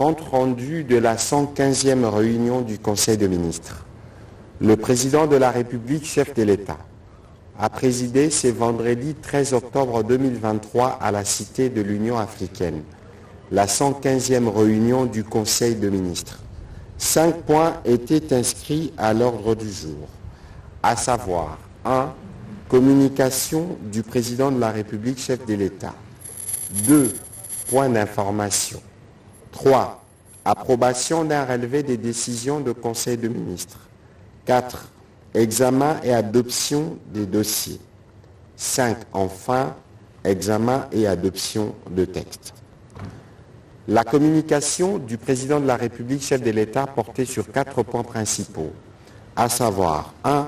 Compte rendu de la 115e réunion du Conseil des ministres. Le président de la République, chef de l'État, a présidé ce vendredi 13 octobre 2023 à la Cité de l'Union africaine, la 115e réunion du Conseil des ministres. 5 points étaient inscrits à l'ordre du jour, à savoir 1. Communication du président de la République, chef de l'État. 2. Points d'information. 3. Approbation d'un relevé des décisions du Conseil des ministres. 4. Examen et adoption des dossiers. 5. Enfin, examen et adoption de textes. La communication du président de la République, chef de l'État, portait sur 4 points principaux, à savoir 1.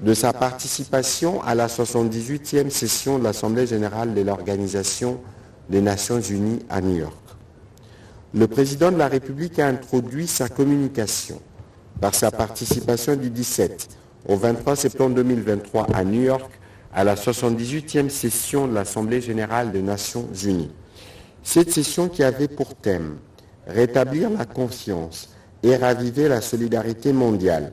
De sa participation à la 78e session de l'Assemblée générale de l'Organisation des Nations unies à New York. Le président de la République a introduit sa communication par sa participation du 17 au 23 septembre 2023 à New York à la 78e session de l'Assemblée générale des Nations unies. Cette session qui avait pour thème rétablir la confiance et raviver la solidarité mondiale,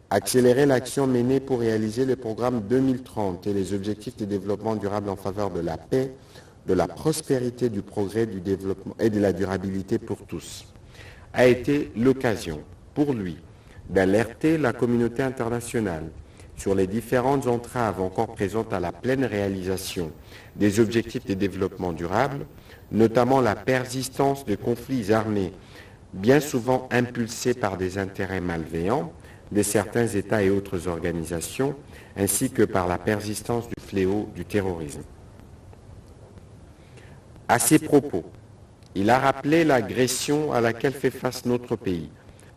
accélérer l'action menée pour réaliser le programme 2030 et les objectifs de développement durable en faveur de la paix, de la prospérité, du progrès, du développement et de la durabilité pour tous, a été l'occasion pour lui d'alerter la communauté internationale sur les différentes entraves encore présentes à la pleine réalisation des objectifs de développement durable, notamment la persistance de conflits armés bien souvent impulsés par des intérêts malveillants de certains États et autres organisations, ainsi que par la persistance du fléau du terrorisme. À ces propos, il a rappelé l'agression à laquelle fait face notre pays,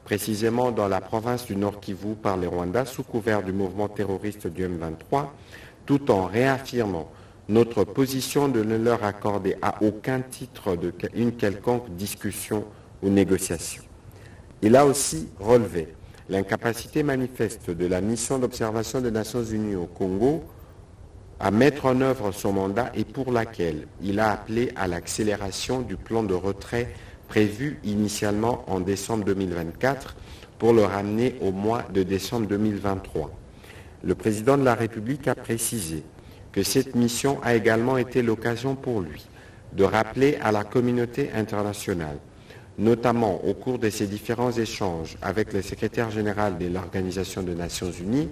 précisément dans la province du Nord Kivu par les Rwandais sous couvert du mouvement terroriste du M23, tout en réaffirmant notre position de ne leur accorder à aucun titre une quelconque discussion ou négociation. Il a aussi relevé l'incapacité manifeste de la mission d'observation des Nations Unies au Congo à mettre en œuvre son mandat et pour laquelle il a appelé à l'accélération du plan de retrait prévu initialement en décembre 2024 pour le ramener au mois de décembre 2023. Le président de la République a précisé que cette mission a également été l'occasion pour lui de rappeler à la communauté internationale, notamment au cours de ses différents échanges avec le secrétaire général de l'Organisation des Nations Unies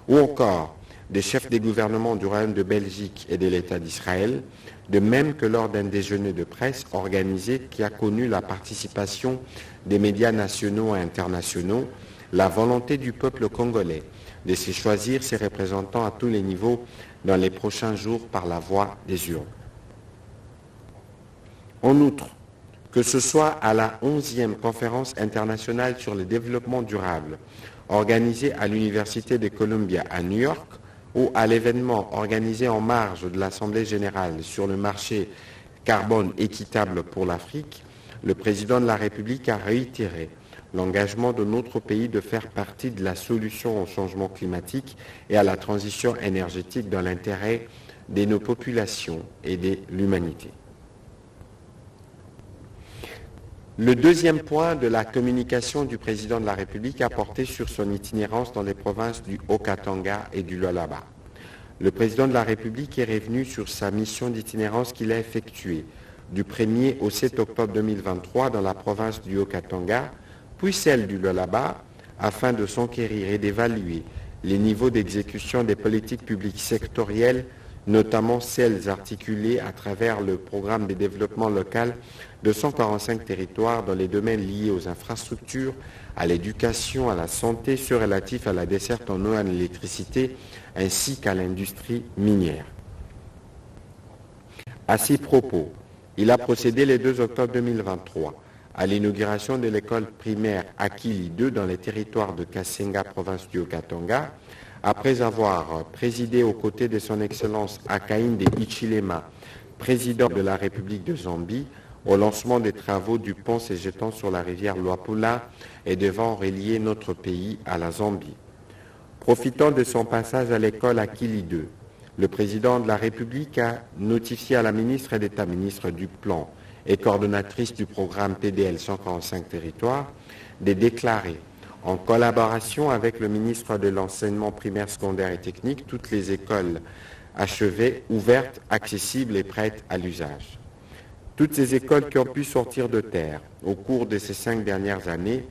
ou encore des chefs des gouvernements du Royaume de Belgique et de l'État d'Israël, de même que lors d'un déjeuner de presse organisé qui a connu la participation des médias nationaux et internationaux, la volonté du peuple congolais de se choisir ses représentants à tous les niveaux dans les prochains jours par la voie des urnes. En outre, que ce soit à la 11e conférence internationale sur le développement durable organisée à l'Université de Columbia à New York, ou à l'événement organisé en marge de l'Assemblée générale sur le marché carbone équitable pour l'Afrique, le président de la République a réitéré l'engagement de notre pays de faire partie de la solution au changement climatique et à la transition énergétique dans l'intérêt de nos populations et de l'humanité. Le deuxième point de la communication du président de la République a porté sur son itinérance dans les provinces du Haut-Katanga et du Lualaba. Le président de la République est revenu sur sa mission d'itinérance qu'il a effectuée du 1er au 7 octobre 2023 dans la province du Haut-Katanga, puis celle du Lualaba, afin de s'enquérir et d'évaluer les niveaux d'exécution des politiques publiques sectorielles, notamment celles articulées à travers le programme de développement local de 145 territoires dans les domaines liés aux infrastructures, à l'éducation, à la santé, ceux relatifs à la desserte en eau et en électricité, ainsi qu'à l'industrie minière. À ces propos, il a procédé le 2 octobre 2023 à l'inauguration de l'école primaire Akili 2 dans les territoires de Kasenga, province du Haut-Katanga, après avoir présidé aux côtés de son Excellence Hakainde Hichilema, président de la République de Zambie, au lancement des travaux du pont se jetant sur la rivière Luapula et devant relier notre pays à la Zambie. Profitant de son passage à l'école Akili 2, le président de la République a notifié à la ministre d'État, ministre du Plan et coordonnatrice du programme PDL 145 territoires, de déclarer, en collaboration avec le ministre de l'Enseignement primaire, secondaire et technique, toutes les écoles achevées, ouvertes, accessibles et prêtes à l'usage. Toutes ces écoles qui ont pu sortir de terre au cours de ces 5 dernières années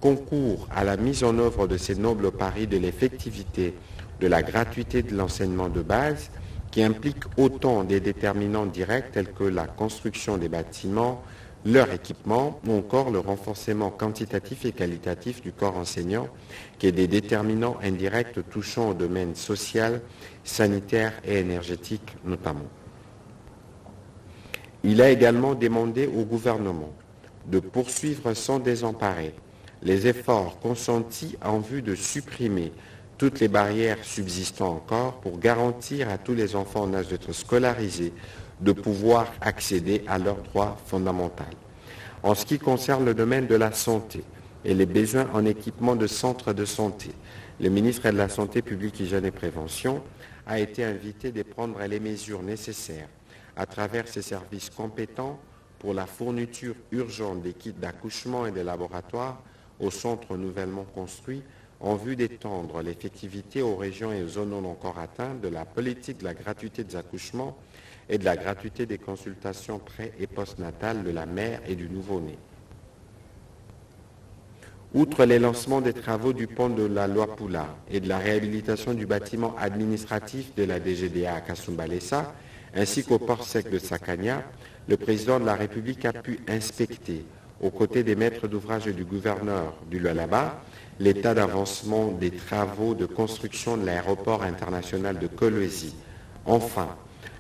concourent à la mise en œuvre de ces nobles paris de l'effectivité, de la gratuité de l'enseignement de base, qui implique autant des déterminants directs tels que la construction des bâtiments, leur équipement ou encore le renforcement quantitatif et qualitatif du corps enseignant, qui est des déterminants indirects touchant au domaine social, sanitaire et énergétique notamment. Il a également demandé au gouvernement de poursuivre sans désemparer les efforts consentis en vue de supprimer toutes les barrières subsistant encore pour garantir à tous les enfants en âge d'être scolarisés de pouvoir accéder à leurs droits fondamentaux. En ce qui concerne le domaine de la santé et les besoins en équipement de centres de santé, le ministre de la Santé publique, Hygiène et Prévention a été invité de prendre les mesures nécessaires à travers ses services compétents pour la fourniture urgente des kits d'accouchement et des laboratoires aux centres nouvellement construits en vue d'étendre l'effectivité aux régions et aux zones non encore atteintes de la politique de la gratuité des accouchements et de la gratuité des consultations pré- et postnatales de la mère et du nouveau-né. Outre les lancements des travaux du pont de la Luapula et de la réhabilitation du bâtiment administratif de la DGDA à Kasumbalesa, ainsi qu'au port sec de Sakania, le président de la République a pu inspecter, aux côtés des maîtres d'ouvrage et du gouverneur du Lualaba, l'état d'avancement des travaux de construction de l'aéroport international de Kolwezi. Enfin,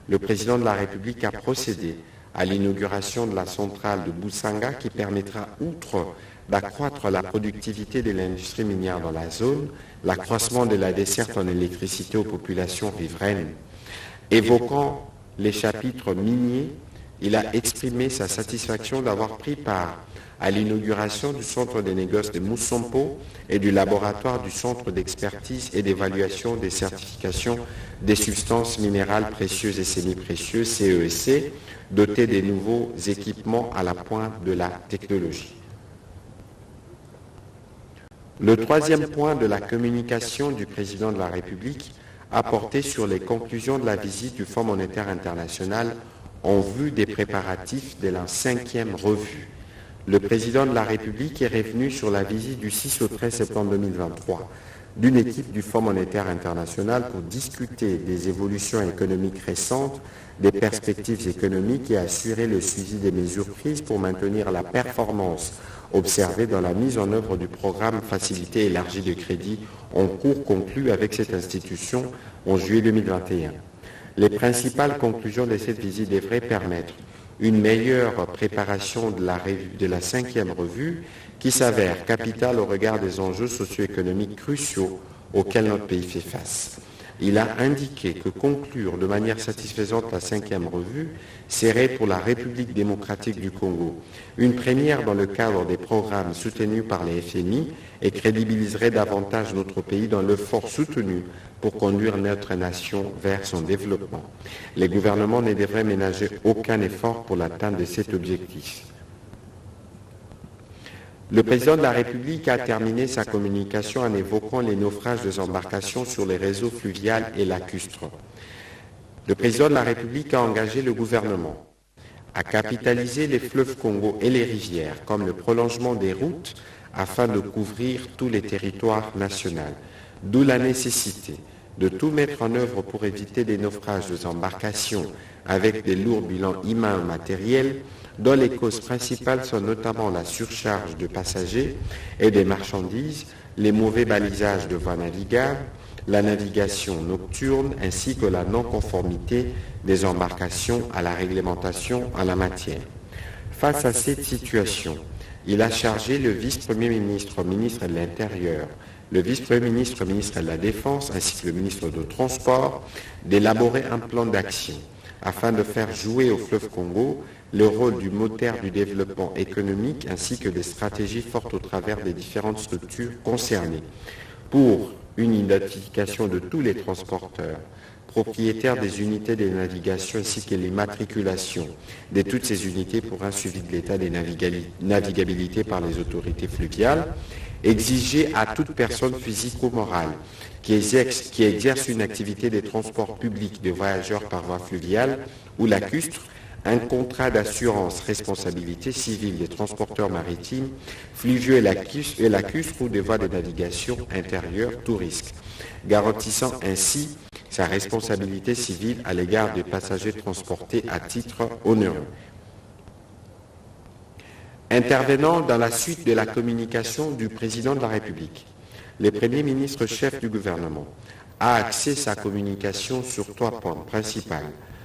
le président de la République a procédé à l'inauguration de la centrale de Boussanga qui permettra, outre d'accroître la productivité de l'industrie minière dans la zone, l'accroissement de la desserte en électricité aux populations riveraines. Évoquant les chapitres miniers, il a exprimé sa satisfaction d'avoir pris part à l'inauguration du centre des négoces de Moussompo et du laboratoire du centre d'expertise et d'évaluation des certifications des substances minérales précieuses et semi-précieuses, CESC, doté des nouveaux équipements à la pointe de la technologie. Le troisième point de la communication du président de la République a porté sur les conclusions de la visite du Fonds monétaire international en vue des préparatifs de la 5e revue. Le président de la République est revenu sur la visite du 6 au 13 septembre 2023 d'une équipe du Fonds monétaire international pour discuter des évolutions économiques récentes, des perspectives économiques et assurer le suivi des mesures prises pour maintenir la performance observée dans la mise en œuvre du programme Facilité élargie de crédit en cours conclu avec cette institution en juillet 2021. Les principales conclusions de cette visite devraient permettre une meilleure préparation de la 5e revue qui s'avère capitale au regard des enjeux socio-économiques cruciaux auxquels notre pays fait face. Il a indiqué que conclure de manière satisfaisante la 5e revue serait pour la République démocratique du Congo une première dans le cadre des programmes soutenus par les FMI et crédibiliserait davantage notre pays dans l'effort soutenu pour conduire notre nation vers son développement. Les gouvernements ne devraient ménager aucun effort pour l'atteinte de cet objectif. Le président de la République a terminé sa communication en évoquant les naufrages des embarcations sur les réseaux fluviaux et lacustres. Le président de la République a engagé le gouvernement à capitaliser les fleuves Congo et les rivières comme le prolongement des routes afin de couvrir tous les territoires nationaux, d'où la nécessité de tout mettre en œuvre pour éviter des naufrages des embarcations avec des lourds bilans humains et matériels, dont les causes principales sont notamment la surcharge de passagers et des marchandises, les mauvais balisages de voies navigables, la navigation nocturne ainsi que la non-conformité des embarcations à la réglementation en la matière. Face à cette situation, il a chargé le vice-premier ministre, ministre de l'Intérieur, le vice-premier ministre, ministre de la Défense ainsi que le ministre des Transports d'élaborer un plan d'action afin de faire jouer au fleuve Congo le rôle du moteur du développement économique ainsi que des stratégies fortes au travers des différentes structures concernées pour une identification de tous les transporteurs, propriétaire des unités de navigation ainsi que l'immatriculation de toutes ces unités pour un suivi de l'état de navigabilité par les autorités fluviales, exiger à toute personne physique ou morale qui exerce une activité de transport public de voyageurs par voie fluviale ou lacustre un contrat d'assurance responsabilité civile des transporteurs maritimes, fluviaux et lacustres ou des voies de navigation intérieure tout risque, garantissant ainsi sa responsabilité civile à l'égard des passagers transportés à titre onéreux. Intervenant dans la suite de la communication du président de la République, le Premier ministre chef du gouvernement a axé sa communication sur 3 points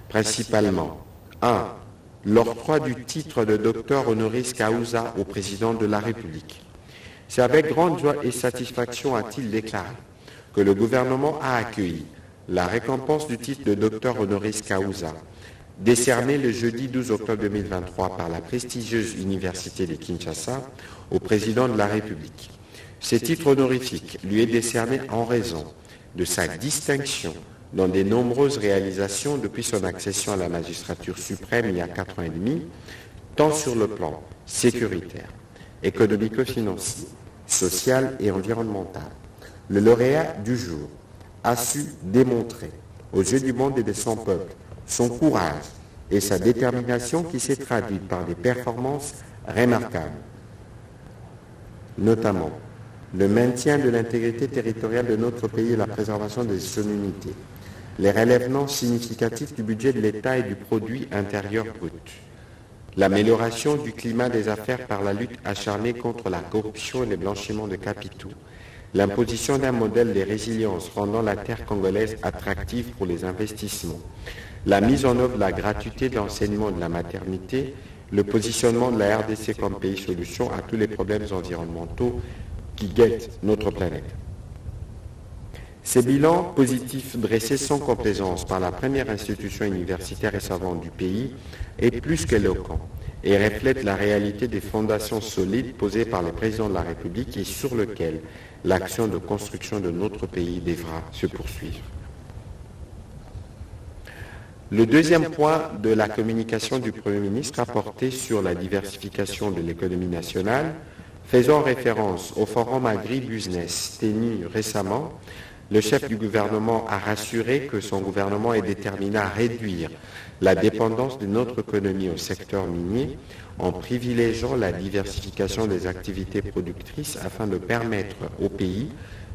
principalement 1. L'octroi du titre de docteur honoris causa au président de la République. C'est avec grande joie et satisfaction, a-t-il déclaré, que le gouvernement a accueilli la récompense du titre de docteur honoris causa, décerné le jeudi 12 octobre 2023 par la prestigieuse Université de Kinshasa au président de la République. Ce titre honorifique lui est décerné en raison de sa distinction dans de nombreuses réalisations depuis son accession à la magistrature suprême il y a 4 ans et demi, tant sur le plan sécuritaire, économico-financier, social et environnemental. Le lauréat du jour a su démontrer aux yeux du monde et de son peuple son courage et sa détermination qui s'est traduite par des performances remarquables, notamment le maintien de l'intégrité territoriale de notre pays et la préservation de son unité, les relèvements significatifs du budget de l'État et du produit intérieur brut, l'amélioration du climat des affaires par la lutte acharnée contre la corruption et le blanchiment de capitaux, l'imposition d'un modèle de résilience rendant la terre congolaise attractive pour les investissements, la mise en œuvre de la gratuité de l'enseignement de la maternité, le positionnement de la RDC comme pays solution à tous les problèmes environnementaux qui guettent notre planète. Ces bilans positifs dressés sans complaisance par la première institution universitaire et savante du pays est plus qu'éloquent et reflète la réalité des fondations solides posées par le président de la République et sur lesquelles l'action de construction de notre pays devra se poursuivre. Le deuxième point de la communication du Premier ministre a porté sur la diversification de l'économie nationale, faisant référence au forum agri-business tenu récemment. Le chef du gouvernement a rassuré que son gouvernement est déterminé à réduire la dépendance de notre économie au secteur minier en privilégiant la diversification des activités productrices afin de permettre au pays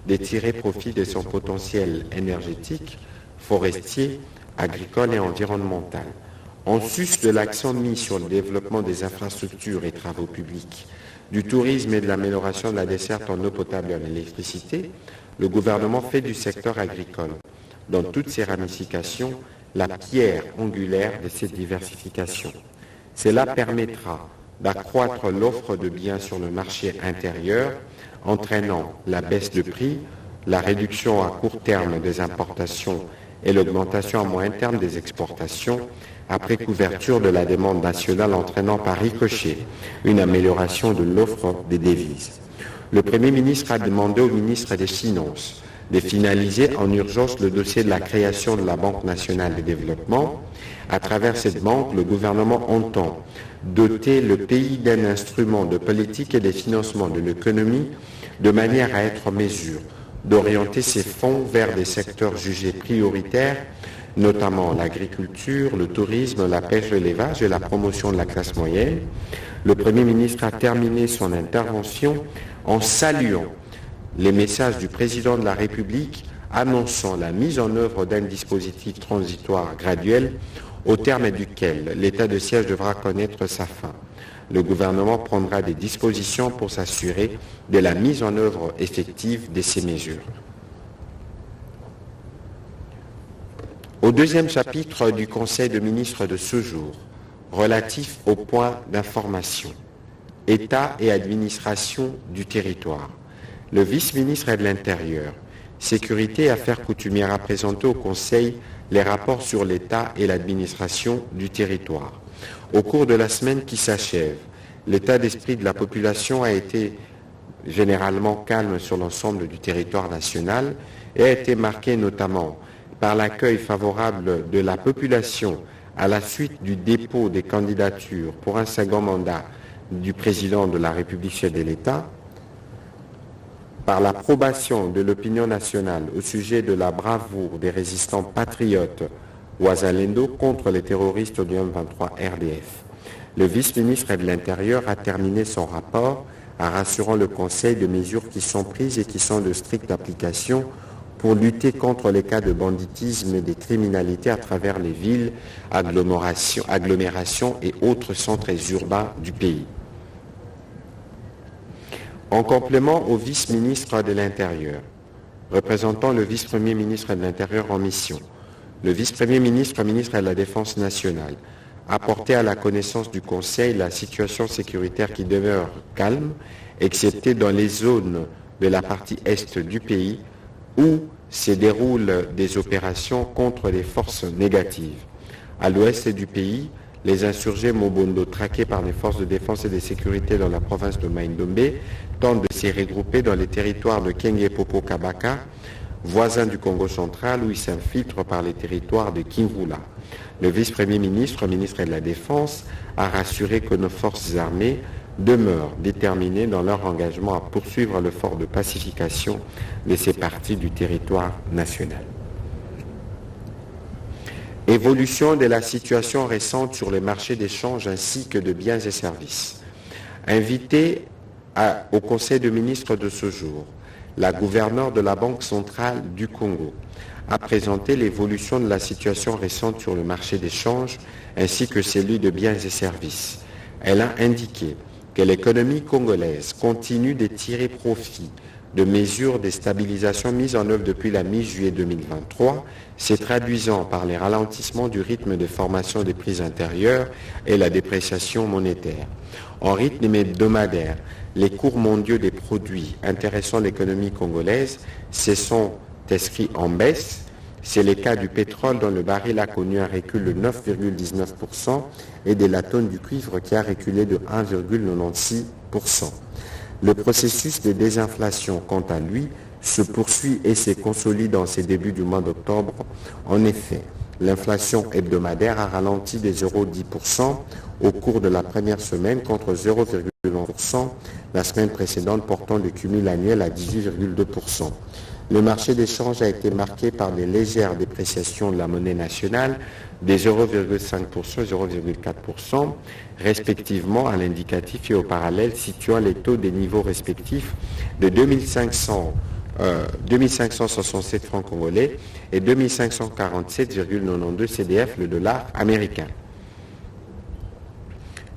de tirer profit de son potentiel énergétique, forestier, agricole et environnemental. En sus de l'accent mis sur le développement des infrastructures et travaux publics, du tourisme et de l'amélioration de la desserte en eau potable et en électricité, le gouvernement fait du secteur agricole, dans toutes ses ramifications, la pierre angulaire de cette diversification. Cela permettra d'accroître l'offre de biens sur le marché intérieur, entraînant la baisse de prix, la réduction à court terme des importations et l'augmentation à moyen terme des exportations, après couverture de la demande nationale entraînant par ricochet une amélioration de l'offre des devises. Le Premier ministre a demandé au ministre des Finances de finaliser en urgence le dossier de la création de la Banque nationale de développement. À travers cette banque, le gouvernement entend doter le pays d'un instrument de politique et de financement de l'économie de manière à être en mesure d'orienter ces fonds vers des secteurs jugés prioritaires, notamment l'agriculture, le tourisme, la pêche, l'élevage et la promotion de la classe moyenne. Le Premier ministre a terminé son intervention en saluant les messages du président de la République annonçant la mise en œuvre d'un dispositif transitoire graduel au terme duquel l'état de siège devra connaître sa fin. Le gouvernement prendra des dispositions pour s'assurer de la mise en œuvre effective de ces mesures. Au deuxième chapitre du Conseil de ministres de ce jour, relatif au point d'information, État et administration du territoire, le vice-ministre de l'Intérieur, Sécurité et Affaires coutumières a présenté au Conseil les rapports sur l'État et l'administration du territoire. Au cours de la semaine qui s'achève, l'état d'esprit de la population a été généralement calme sur l'ensemble du territoire national et a été marqué notamment par l'accueil favorable de la population à la suite du dépôt des candidatures pour un second mandat du président de la République chef de l'État, par l'approbation de l'opinion nationale au sujet de la bravoure des résistants patriotes Ouazalendo contre les terroristes du M23 RDF. Le vice-ministre de l'Intérieur a terminé son rapport en rassurant le Conseil de mesures qui sont prises et qui sont de stricte application pour lutter contre les cas de banditisme et de criminalité à travers les villes, agglomérations et autres centres urbains du pays. En complément au vice-ministre de l'Intérieur, représentant le vice-premier ministre de l'Intérieur en mission, le vice-premier ministre, ministre de la Défense nationale, a porté à la connaissance du Conseil la situation sécuritaire qui demeure calme, excepté dans les zones de la partie est du pays où se déroulent des opérations contre les forces négatives. À l'ouest du pays, les insurgés Mobondo, traqués par les forces de défense et de sécurité dans la province de Maïndombe, tentent de se regrouper dans les territoires de Kenge-Popo Kabaka, voisins du Congo central, où ils s'infiltrent par les territoires de Kimvula. Le vice-premier ministre, ministre de la Défense, a rassuré que nos forces armées demeurent déterminées dans leur engagement à poursuivre l'effort de pacification de ces parties du territoire national. Évolution de la situation récente sur les marchés d'échange ainsi que de biens et services. Invitée au Conseil de ministres de ce jour, la gouverneure de la Banque centrale du Congo a présenté l'évolution de la situation récente sur le marché d'échange ainsi que celui de biens et services. Elle a indiqué que l'économie congolaise continue de tirer profit de mesures de stabilisation mises en œuvre depuis la mi-juillet 2023, se traduisant par les ralentissements du rythme de formation des prix intérieurs et la dépréciation monétaire. En rythme hebdomadaire, les cours mondiaux des produits intéressant l'économie congolaise se sont inscrits en baisse. C'est le cas du pétrole dont le baril a connu un recul de 9,19% et de la tonne du cuivre qui a reculé de 1,96%. Le processus de désinflation, quant à lui, se poursuit et se consolide en ces débuts du mois d'octobre. En effet, l'inflation hebdomadaire a ralenti de 0,10% au cours de la première semaine contre 0,1% la semaine précédente, portant le cumul annuel à 18,2%. Le marché d'échange a été marqué par des légères dépréciations de la monnaie nationale, des 0,5% et 0,4%, respectivement à l'indicatif et au parallèle, situant les taux des niveaux respectifs de 2567 francs congolais et 2547,92 CDF le dollar américain.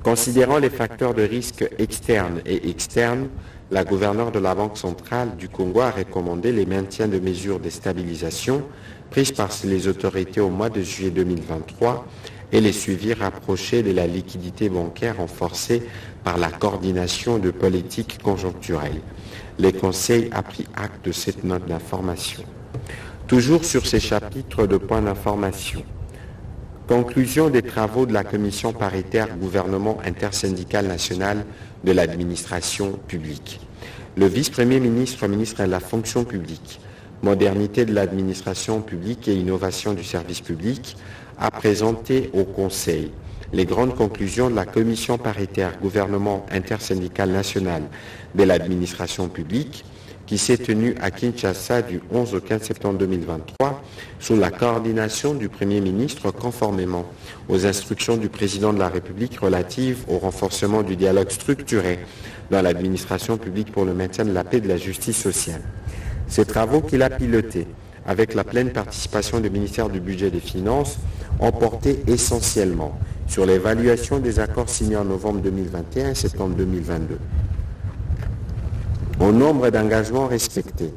Considérant les facteurs de risque externes et externes, la gouverneure de la Banque centrale du Congo a recommandé les maintiens de mesures de stabilisation prises par les autorités au mois de juillet 2023 et les suivis rapprochés de la liquidité bancaire renforcée par la coordination de politiques conjoncturelles. Le Conseil a pris acte de cette note d'information. Toujours sur ces chapitres de points d'information. Conclusion des travaux de la commission paritaire gouvernement intersyndical national de l'administration publique. Le vice-premier ministre, ministre de la fonction publique, modernité de l'administration publique et innovation du service public, a présenté au Conseil les grandes conclusions de la commission paritaire gouvernement intersyndical national de l'administration publique qui s'est tenue à Kinshasa du 11 au 15 septembre 2023 sous la coordination du Premier ministre conformément aux instructions du Président de la République relatives au renforcement du dialogue structuré dans l'administration publique pour le maintien de la paix et de la justice sociale. Ces travaux qu'il a pilotés avec la pleine participation du ministère du Budget et des Finances ont porté essentiellement sur l'évaluation des accords signés en novembre 2021 et septembre 2022. Au nombre d'engagements respectés,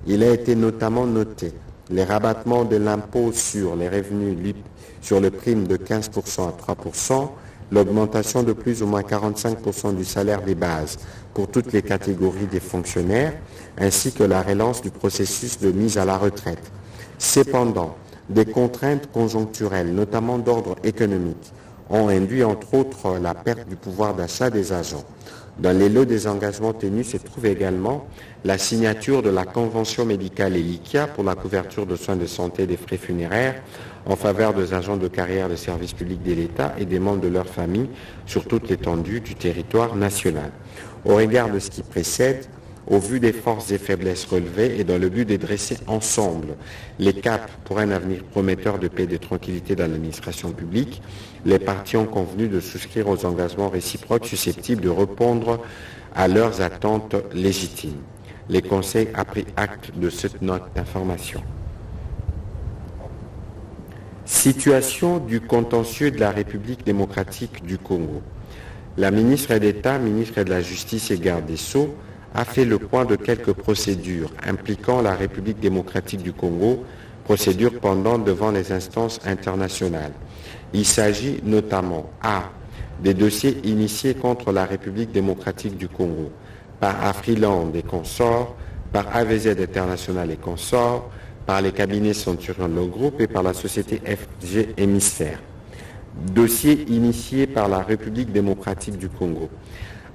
il a été notamment noté les rabattements de l'impôt sur les revenus sur le prime de 15% à 3%, l'augmentation de plus ou moins 45% du salaire des bases pour toutes les catégories des fonctionnaires, ainsi que la relance du processus de mise à la retraite. Cependant, des contraintes conjoncturelles, notamment d'ordre économique, ont induit entre autres la perte du pouvoir d'achat des agents. Dans les lots des engagements tenus se trouve également la signature de la Convention médicale ELIQUIA pour la couverture de soins de santé et des frais funéraires en faveur des agents de carrière de service public de l'État et des membres de leur famille sur toute l'étendue du territoire national. Au regard de ce qui précède, au vu des forces et faiblesses relevées et dans le but de dresser ensemble les caps pour un avenir prometteur de paix et de tranquillité dans l'administration publique, les parties ont convenu de souscrire aux engagements réciproques susceptibles de répondre à leurs attentes légitimes. Les conseils a pris acte de cette note d'information. Situation du contentieux de la République démocratique du Congo. La ministre d'État, ministre de la Justice et garde des Sceaux a fait le point de quelques procédures impliquant la République démocratique du Congo, procédures pendantes devant les instances internationales. Il s'agit notamment a. des dossiers initiés contre la République démocratique du Congo par Afriland et consorts, par AVZ International et consorts, par les cabinets Centurion Le Groupe et par la société FG Hémisphère. Dossier initié par la République démocratique du Congo.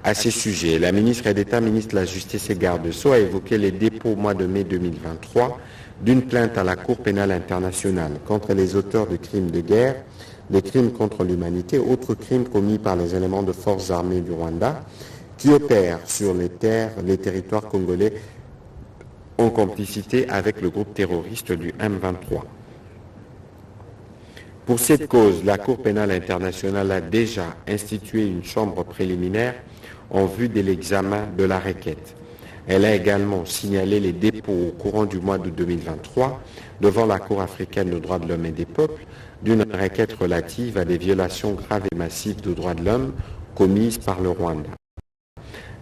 À ce sujet, la ministre d'État, ministre de la Justice et garde des Sceaux a évoqué les dépôts au mois de mai 2023 d'une plainte à la Cour pénale internationale contre les auteurs de crimes de guerre, des crimes contre l'humanité, autres crimes commis par les éléments de forces armées du Rwanda qui opèrent sur les territoires congolais en complicité avec le groupe terroriste du M23. Pour cette cause, la Cour pénale internationale a déjà institué une chambre préliminaire en vue de l'examen de la requête. Elle a également signalé les dépôts au courant du mois de 2023 devant la Cour africaine des droits de l'homme et des peuples d'une requête relative à des violations graves et massives des droits de l'homme commises par le Rwanda.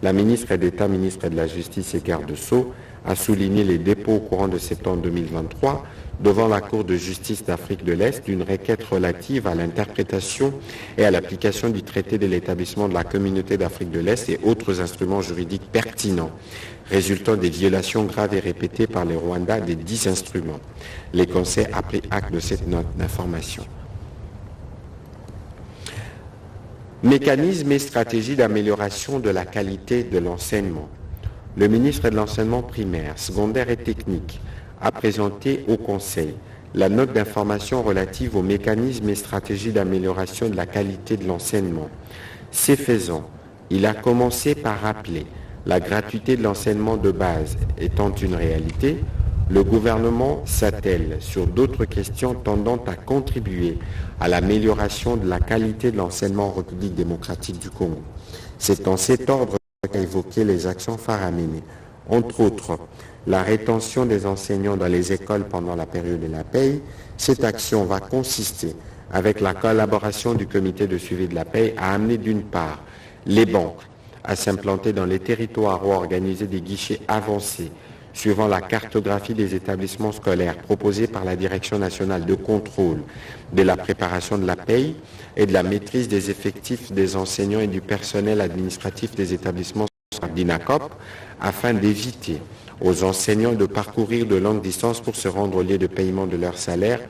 La ministre d'État, ministre de la Justice et garde des Sceaux a souligné les dépôts au courant de septembre 2023 devant la Cour de justice d'Afrique de l'Est d'une requête relative à l'interprétation et à l'application du traité de l'établissement de la Communauté d'Afrique de l'Est et autres instruments juridiques pertinents, résultant des violations graves et répétées par les Rwandais des 10 instruments. Les conseils a pris acte de cette note d'information. Mécanismes et stratégies d'amélioration de la qualité de l'enseignement. Le ministre de l'Enseignement primaire, secondaire et technique a présenté au Conseil la note d'information relative aux mécanismes et stratégies d'amélioration de la qualité de l'enseignement. Ce faisant, il a commencé par rappeler la gratuité de l'enseignement de base étant une réalité, le gouvernement s'attelle sur d'autres questions tendant à contribuer à l'amélioration de la qualité de l'enseignement en République démocratique du Congo. C'est en cet ordre qu'a évoqué les actions phares à mener. Entre autres, la rétention des enseignants dans les écoles pendant la période de la paye. Cette action va consister, avec la collaboration du comité de suivi de la paye, à amener d'une part les banques à s'implanter dans les territoires ou à organiser des guichets avancés suivant la cartographie des établissements scolaires proposée par la Direction nationale de contrôle de la préparation de la paye et de la maîtrise des effectifs des enseignants et du personnel administratif des établissements d'INACOP afin d'éviter aux enseignants de parcourir de longues distances pour se rendre au lieu de paiement de leur salaire,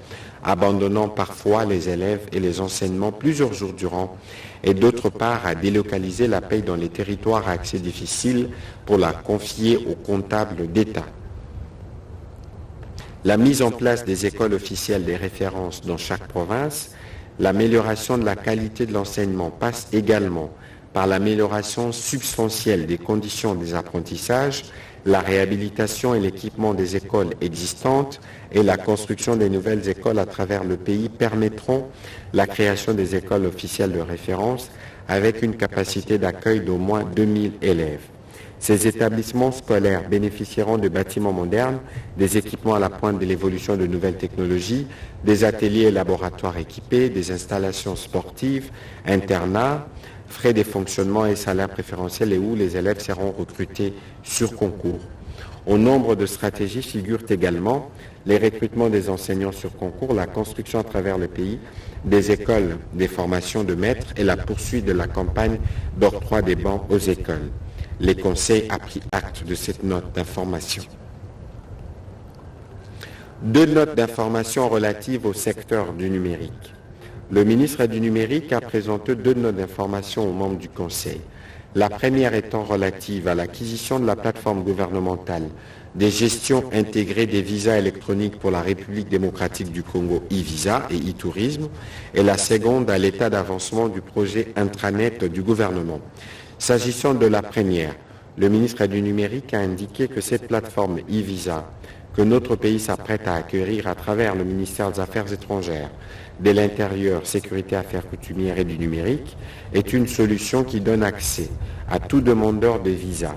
abandonnant parfois les élèves et les enseignements plusieurs jours durant, et d'autre part à délocaliser la paie dans les territoires à accès difficile pour la confier aux comptables d'État. La mise en place des écoles officielles des références dans chaque province, l'amélioration de la qualité de l'enseignement passe également par l'amélioration substantielle des conditions des apprentissages, la réhabilitation et l'équipement des écoles existantes et la construction des nouvelles écoles à travers le pays permettront la création des écoles officielles de référence avec une capacité d'accueil d'au moins 2000 élèves. Ces établissements scolaires bénéficieront de bâtiments modernes, des équipements à la pointe de l'évolution de nouvelles technologies, des ateliers et laboratoires équipés, des installations sportives, internats, frais de fonctionnement et salaires préférentiels et où les élèves seront recrutés sur concours. Au nombre de stratégies figurent également les recrutements des enseignants sur concours, la construction à travers le pays des écoles, des formations de maîtres et la poursuite de la campagne d'octroi des bancs aux écoles. Les conseils ont pris acte de cette note d'information. Deux notes d'information relatives au secteur du numérique. Le ministre du Numérique a présenté deux notes d'information aux membres du Conseil. La première étant relative à l'acquisition de la plateforme gouvernementale des gestions intégrées des visas électroniques pour la République démocratique du Congo e-Visa et e-Tourisme, et la seconde à l'état d'avancement du projet intranet du gouvernement. S'agissant de la première, le ministre du Numérique a indiqué que cette plateforme e-Visa, que notre pays s'apprête à acquérir à travers le ministère des Affaires étrangères, de l'Intérieur, Sécurité, Affaires coutumières et du Numérique, est une solution qui donne accès à tout demandeur de visa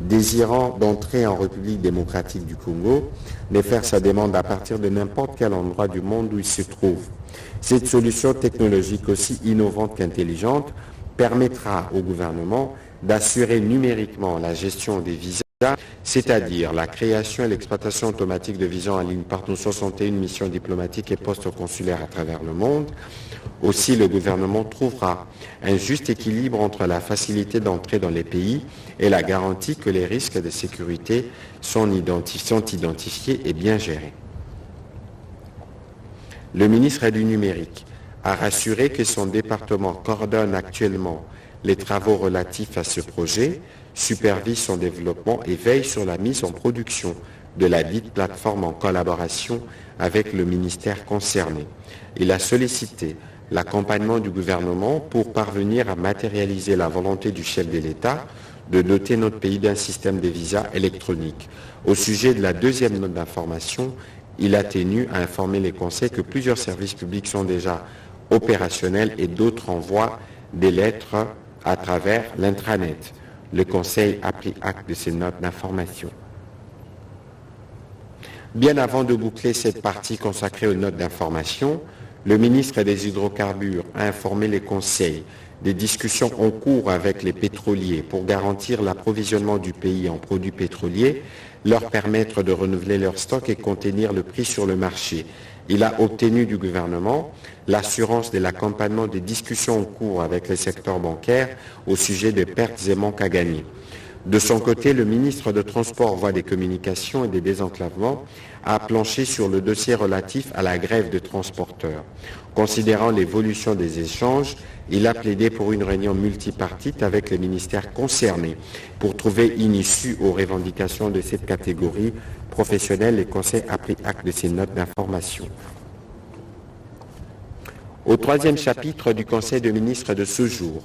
désirant d'entrer en République démocratique du Congo, de faire sa demande à partir de n'importe quel endroit du monde où il se trouve. Cette solution technologique aussi innovante qu'intelligente permettra au gouvernement d'assurer numériquement la gestion des visas, c'est-à-dire la création et l'exploitation automatique de visas en ligne par nos 61 missions diplomatiques et postes consulaires à travers le monde. Aussi, le gouvernement trouvera un juste équilibre entre la facilité d'entrée dans les pays et la garantie que les risques de sécurité sont identifiés et bien gérés. Le ministre du Numérique a rassuré que son département coordonne actuellement les travaux relatifs à ce projet, supervise son développement et veille sur la mise en production de la dite plateforme en collaboration avec le ministère concerné. Il a sollicité l'accompagnement du gouvernement pour parvenir à matérialiser la volonté du chef de l'État de doter notre pays d'un système de visas électroniques. Au sujet de la deuxième note d'information, il a tenu à informer les conseils que plusieurs services publics sont déjà opérationnels et d'autres envoient des lettres à travers l'intranet. Le Conseil a pris acte de ces notes d'information. Bien avant de boucler cette partie consacrée aux notes d'information, le ministre des Hydrocarbures a informé les conseils des discussions en cours avec les pétroliers pour garantir l'approvisionnement du pays en produits pétroliers, leur permettre de renouveler leur stock et contenir le prix sur le marché. Il a obtenu du gouvernement l'assurance de l'accompagnement des discussions en cours avec les secteurs bancaires au sujet des pertes et manques à gagner. De son côté, le ministre de Transport, Voies des Communications et des Désenclavements a planché sur le dossier relatif à la grève de transporteurs. Considérant l'évolution des échanges, il a plaidé pour une réunion multipartite avec les ministères concernés pour trouver une issue aux revendications de cette catégorie professionnelle. Le Conseil a pris acte de ces notes d'information. Au troisième chapitre du Conseil des ministres de ce jour,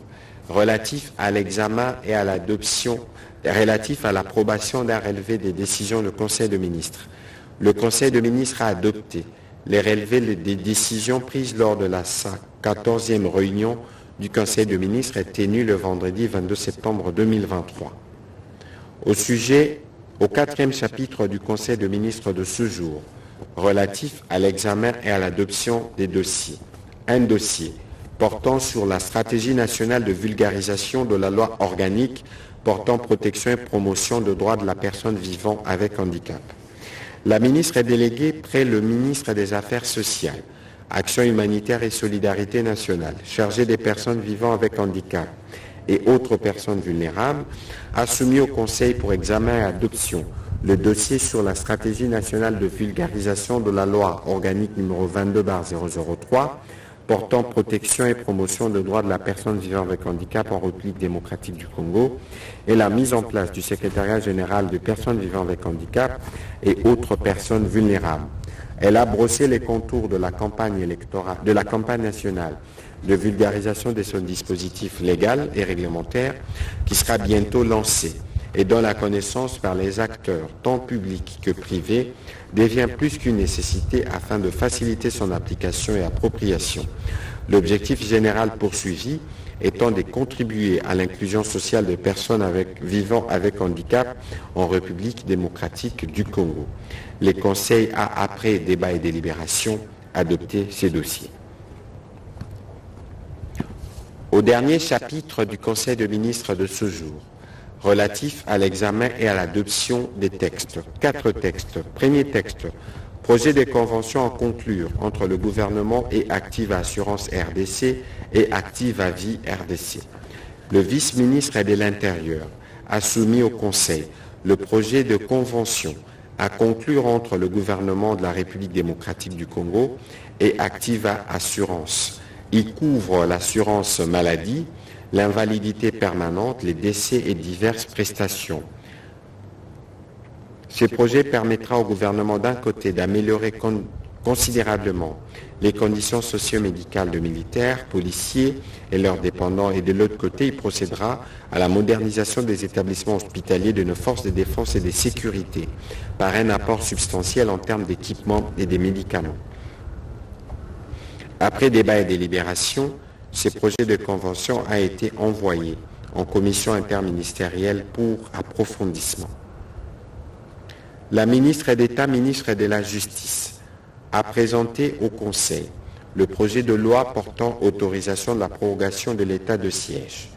relatif à l'examen et à l'adoption, relatif à l'approbation d'un relevé des décisions du Conseil des ministres. Le Conseil des ministres a adopté les relevés des décisions prises lors de la 14e réunion du Conseil des ministres tenue le vendredi 22 septembre 2023. Au quatrième chapitre du Conseil des ministres de ce jour, relatif à l'examen et à l'adoption des dossiers. Un dossier portant sur la stratégie nationale de vulgarisation de la loi organique portant protection et promotion des droits de la personne vivant avec handicap. La ministre déléguée près le ministre des Affaires sociales, Action humanitaire et solidarité nationale, chargée des personnes vivant avec handicap et autres personnes vulnérables, a soumis au Conseil pour examen et adoption le dossier sur la stratégie nationale de vulgarisation de la loi organique numéro 22/003 portant protection et promotion des droits de la personne vivant avec handicap en République démocratique du Congo et la mise en place du secrétariat général de personnes vivant avec handicap et autres personnes vulnérables. Elle a brossé les contours de la campagne électorale, de la campagne nationale de vulgarisation de son dispositif légal et réglementaire qui sera bientôt lancé et dont la connaissance par les acteurs, tant publics que privés, devient plus qu'une nécessité afin de faciliter son application et appropriation. L'objectif général poursuivi étant de contribuer à l'inclusion sociale des personnes vivant avec handicap en République démocratique du Congo. Les conseils a, après débat et délibération, adopté ces dossiers. Au dernier chapitre du Conseil des ministres de ce jour, relatif à l'examen et à l'adoption des textes. 4 textes. Premier texte, projet de convention à conclure entre le gouvernement et Activa Assurance RDC et Activa Vie RDC. Le vice-ministre de l'Intérieur a soumis au Conseil le projet de convention à conclure entre le gouvernement de la République démocratique du Congo et Activa Assurance. Il couvre l'assurance maladie, l'invalidité permanente, les décès et diverses prestations. Ce projet permettra au gouvernement d'un côté d'améliorer considérablement les conditions socio-médicales de militaires, policiers et leurs dépendants, et de l'autre côté, il procédera à la modernisation des établissements hospitaliers de nos forces de défense et de sécurité par un apport substantiel en termes d'équipements et des médicaments. Après débat et délibération, ce projet de convention a été envoyé en commission interministérielle pour approfondissement. La ministre d'État, ministre de la Justice, a présenté au Conseil le projet de loi portant autorisation de la prorogation de l'état de siège.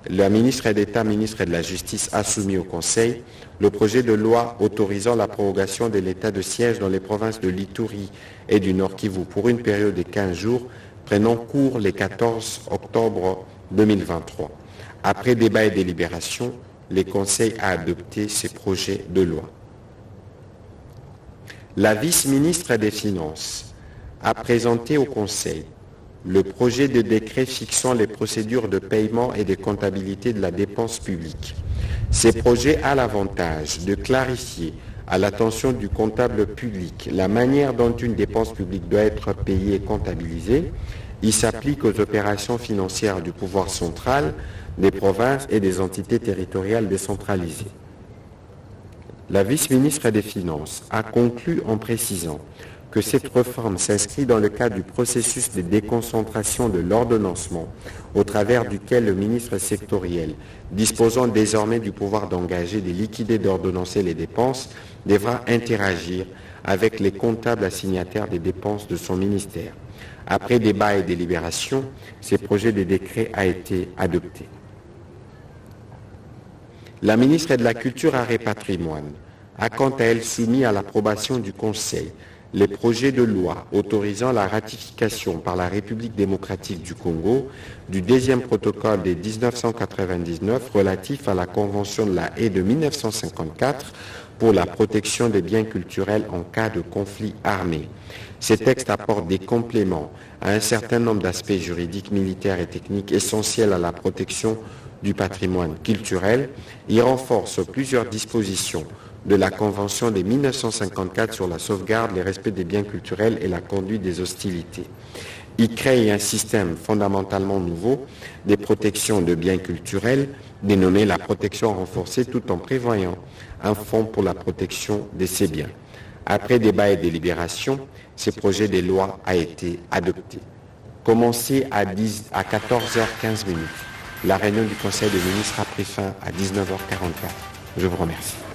La ministre d'État, ministre de la Justice, a soumis au Conseil le projet de loi autorisant la prorogation de l'état de siège dans les provinces de l'Ituri et du Nord Kivu pour une période de 15 jours, prenant cours le 14 octobre 2023. Après débat et délibération, le Conseil a adopté ce projet de loi. La vice-ministre des Finances a présenté au Conseil le projet de décret fixant les procédures de paiement et de comptabilité de la dépense publique. Ce projet a l'avantage de clarifier à l'attention du comptable public la manière dont une dépense publique doit être payée et comptabilisée. Il s'applique aux opérations financières du pouvoir central, des provinces et des entités territoriales décentralisées. La vice-ministre des Finances a conclu en précisant que cette réforme s'inscrit dans le cadre du processus de déconcentration de l'ordonnancement, au travers duquel le ministre sectoriel, disposant désormais du pouvoir d'engager, de liquider, d'ordonnancer les dépenses, devra interagir avec les comptables assignataires des dépenses de son ministère. Après débat et délibération, ce projet de décret a été adopté. La ministre de la Culture, Arts et Patrimoine a quant à elle soumis à l'approbation du Conseil les projets de loi autorisant la ratification par la République démocratique du Congo du deuxième protocole de 1999 relatif à la Convention de la Haye de 1954 pour la protection des biens culturels en cas de conflit armé. Ces textes apportent des compléments à un certain nombre d'aspects juridiques, militaires et techniques essentiels à la protection du patrimoine culturel. Il renforce plusieurs dispositions de la Convention de 1954 sur la sauvegarde, le respect des biens culturels et la conduite des hostilités. Il crée un système fondamentalement nouveau de protection de biens culturels, dénommé la protection renforcée, tout en prévoyant un fonds pour la protection de ces biens. Après débat et délibération, ce projet de loi a été adopté. Commencé à 14h15. La réunion du Conseil des ministres a pris fin à 19h44. Je vous remercie.